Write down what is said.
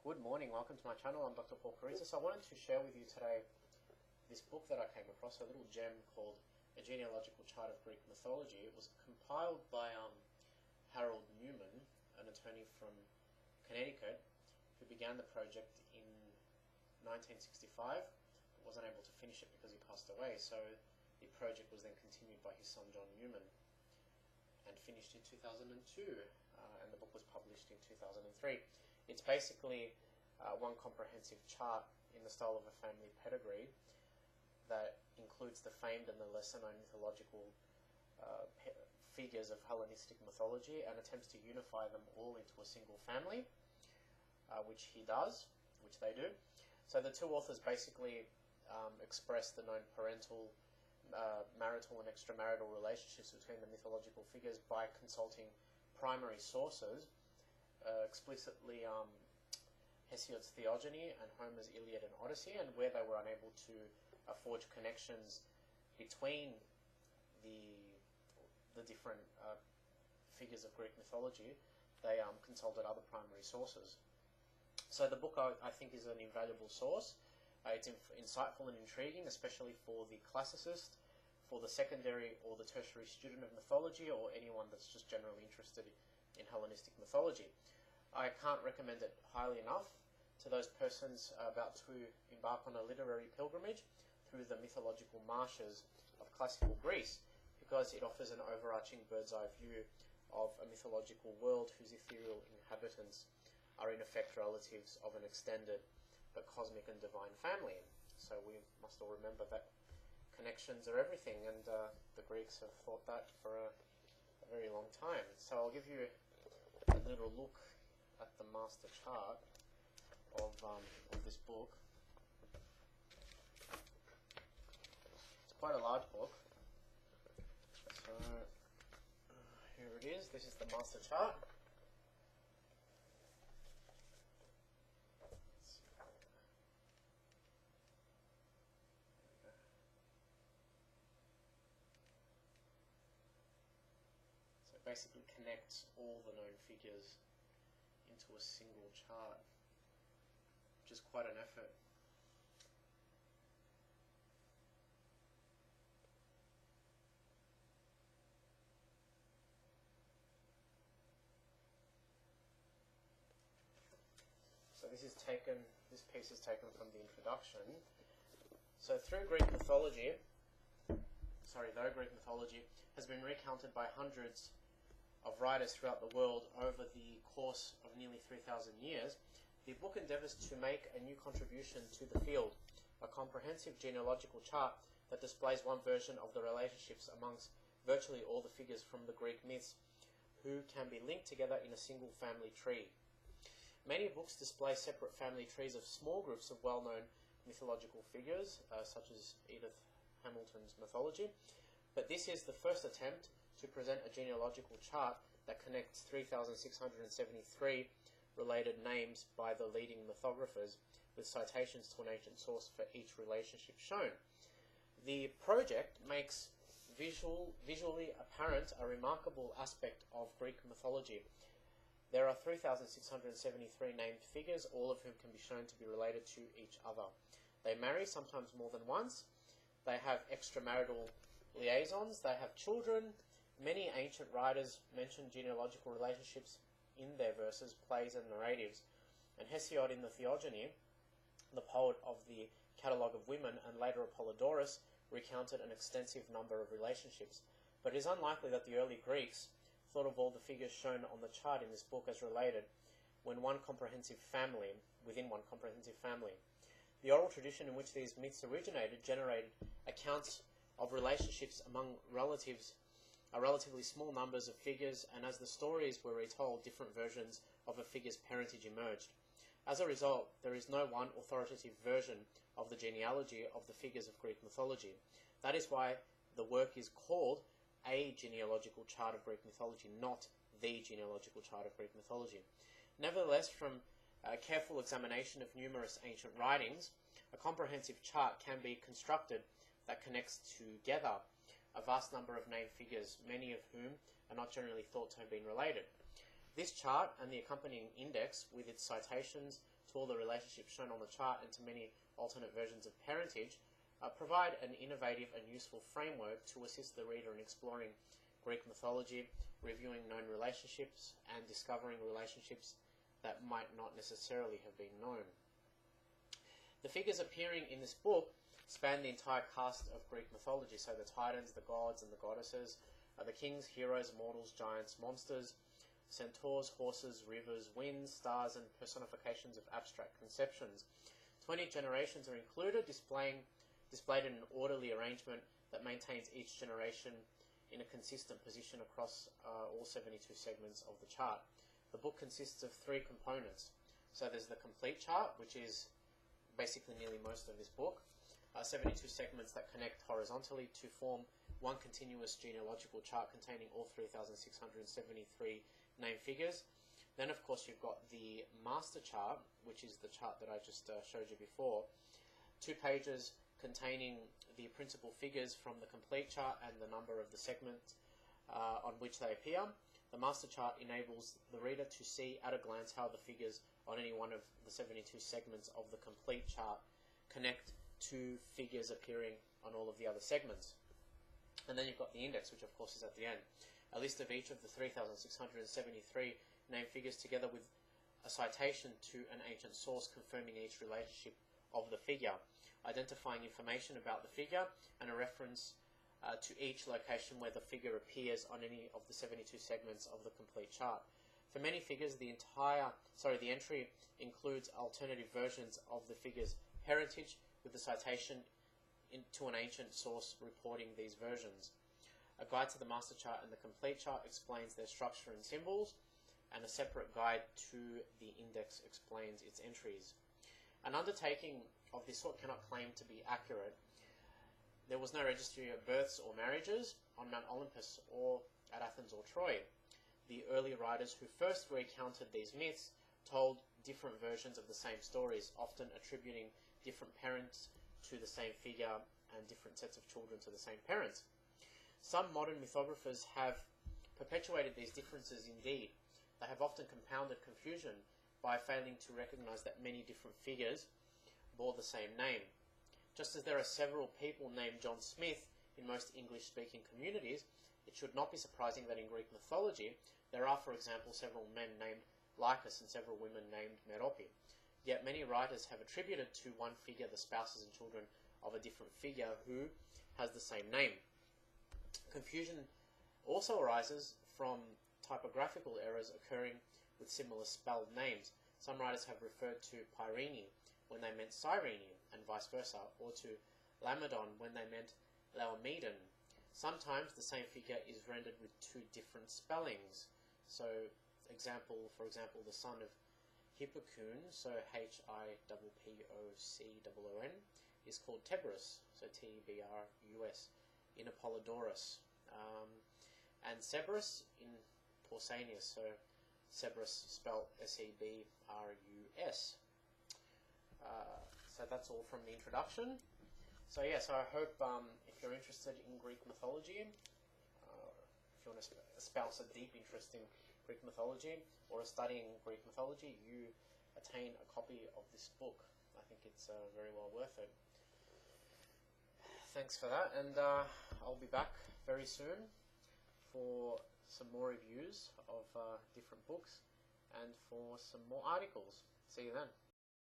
Good morning, welcome to my channel. I'm Dr. Paul Karizis. I wanted to share with you today this book that I came across, a little gem called A Genealogical Chart of Greek Mythology. It was compiled by Harold Newman, an attorney from Connecticut, who began the project in 1965, but wasn't able to finish it because he passed away. So the project was then continued by his son John Newman and finished in 2002, and the book was published in 2003. It's basically one comprehensive chart in the style of a family pedigree that includes the famed and the lesser-known mythological figures of Hellenistic mythology and attempts to unify them all into a single family, which he does, which they do. So the two authors basically express the known parental, marital and extramarital relationships between the mythological figures by consulting primary sources, explicitly Hesiod's Theogony and Homer's Iliad and Odyssey, and where they were unable to forge connections between the different figures of Greek mythology, they consulted other primary sources. So the book, I think, is an invaluable source. It's insightful and intriguing, especially for the classicist, for the secondary or the tertiary student of mythology, or anyone that's just generally interested in Hellenistic mythology. I can't recommend it highly enough to those persons about to embark on a literary pilgrimage through the mythological marshes of classical Greece, because it offers an overarching bird's-eye view of a mythological world whose ethereal inhabitants are in effect relatives of an extended but cosmic and divine family. So we must all remember that connections are everything, and the Greeks have thought that for a very long time. So I'll give you a little look at the master chart of this book. It's quite a large book. So here it is. This is the master chart. So it basically connects all the known figures into a single chart, which is quite an effort. So this piece is taken from the introduction. So though Greek mythology has been recounted by hundreds of writers throughout the world over the course of nearly 3,000 years, the book endeavours to make a new contribution to the field, a comprehensive genealogical chart that displays one version of the relationships amongst virtually all the figures from the Greek myths who can be linked together in a single family tree. Many books display separate family trees of small groups of well-known mythological figures, such as Edith Hamilton's Mythology, but this is the first attempt to present a genealogical chart that connects 3,673 related names by the leading mythographers, with citations to an ancient source for each relationship shown. The project makes visually apparent a remarkable aspect of Greek mythology. There are 3,673 named figures, all of whom can be shown to be related to each other. They marry, sometimes more than once. They have extramarital liaisons. They have children. Many ancient writers mention genealogical relationships in their verses, plays, and narratives. And Hesiod in the Theogony, the poet of the Catalogue of Women, and later Apollodorus, recounted an extensive number of relationships. But it is unlikely that the early Greeks thought of all the figures shown on the chart in this book as related within one comprehensive family. The oral tradition in which these myths originated generated accounts of relationships among relatives, relatively small numbers of figures, and as the stories were retold, different versions of a figure's parentage emerged. As a result, there is no one authoritative version of the genealogy of the figures of Greek mythology. That is why the work is called A Genealogical Chart of Greek Mythology, not The Genealogical Chart of Greek Mythology. Nevertheless, from a careful examination of numerous ancient writings, a comprehensive chart can be constructed that connects together a vast number of named figures, many of whom are not generally thought to have been related. This chart and the accompanying index, with its citations to all the relationships shown on the chart and to many alternate versions of parentage, provide an innovative and useful framework to assist the reader in exploring Greek mythology, reviewing known relationships, and discovering relationships that might not necessarily have been known. The figures appearing in this book span the entire cast of Greek mythology, so the titans, the gods and the goddesses, the kings, heroes, mortals, giants, monsters, centaurs, horses, rivers, winds, stars, and personifications of abstract conceptions. 20 generations are included, displayed in an orderly arrangement that maintains each generation in a consistent position across all 72 segments of the chart. The book consists of 3 components. So there's the complete chart, which is basically nearly most of this book, 72 segments that connect horizontally to form one continuous genealogical chart containing all 3,673 named figures. Then, of course, you've got the master chart, which is the chart that I just showed you before. 2 pages containing the principal figures from the complete chart and the number of the segment on which they appear. The master chart enables the reader to see at a glance how the figures on any one of the 72 segments of the complete chart connect to figures appearing on all of the other segments. And then you've got the index, which of course is at the end. A list of each of the 3,673 named figures together with a citation to an ancient source confirming each relationship of the figure, identifying information about the figure and a reference to each location where the figure appears on any of the 72 segments of the complete chart. For many figures, the entry includes alternative versions of the figure's parentage with the citation to an ancient source reporting these versions. A guide to the master chart and the complete chart explains their structure and symbols, and a separate guide to the index explains its entries. An undertaking of this sort cannot claim to be accurate. There was no registry of births or marriages on Mount Olympus or at Athens or Troy. The early writers who first recounted these myths told different versions of the same stories, often attributing different parents to the same figure and different sets of children to the same parents. Some modern mythographers have perpetuated these differences indeed. They have often compounded confusion by failing to recognize that many different figures bore the same name. Just as there are several people named John Smith in most English-speaking communities, it should not be surprising that in Greek mythology there are, for example, several men named Lycus and several women named Merope. Yet many writers have attributed to one figure the spouses and children of a different figure who has the same name. Confusion also arises from typographical errors occurring with similar spelled names. Some writers have referred to Pyrene when they meant Cyrene, and vice versa, or to Laomedon when they meant Laomedon. Sometimes the same figure is rendered with 2 different spellings. So, for example, the son of Hippocon, so Hippocon, is called Tebrus, so Tebrus, in Apollodorus, and Sebrus in Pausanias, so Sebrus spelled Sebrus. So that's all from the introduction. So yeah, so I hope if you're interested in Greek mythology, if you want to espouse a deep interest in Greek mythology or studying Greek mythology, you attain a copy of this book. I think it's very well worth it. Thanks for that, and I'll be back very soon for some more reviews of different books and for some more articles. See you then.